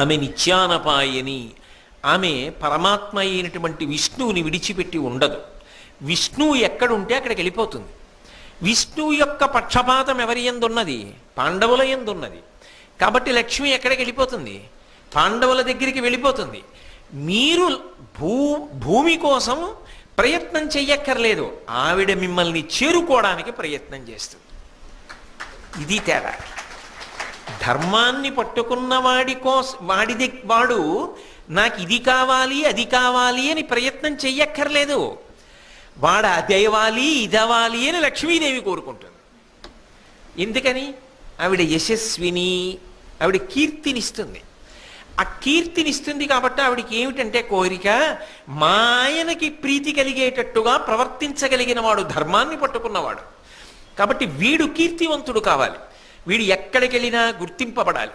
ఆమె నిత్యానపాయని. ఆమె పరమాత్మ అయినటువంటి విష్ణువుని విడిచిపెట్టి ఉండదు. విష్ణువు ఎక్కడుంటే అక్కడికి వెళ్ళిపోతుంది. విష్ణువు యొక్క పక్షపాతం ఎవరి యందున్నది? పాండవుల యందున్నది. కాబట్టి లక్ష్మి ఎక్కడికి వెళ్ళిపోతుంది? పాండవుల దగ్గరికి వెళ్ళిపోతుంది. మీరు భూమి కోసం ప్రయత్నం చెయ్యక్కర్లేదు, ఆవిడ మిమ్మల్ని చేరుకోవడానికి ప్రయత్నం చేస్తుంది. ఇది తేడా. ధర్మాన్ని పట్టుకున్న వాడు నాకు ఇది కావాలి అది కావాలి అని ప్రయత్నం చెయ్యక్కర్లేదు. వాడు అదవ్వాలి ఇదవ్వాలి అని లక్ష్మీదేవి కోరుకుంటుంది. ఎందుకని? ఆవిడ యశస్విని, ఆవిడ కీర్తినిస్తుంది. ఆ కీర్తినిస్తుంది కాబట్టి ఆవిడికి ఏమిటంటే కోరిక, మా ఆయనకి ప్రీతి కలిగేటట్టుగా ప్రవర్తించగలిగిన వాడు, ధర్మాన్ని పట్టుకున్నవాడు. కాబట్టి వీడు కీర్తివంతుడు కావాలి, వీడు ఎక్కడికి వెళ్ళినా గుర్తింపబడాలి.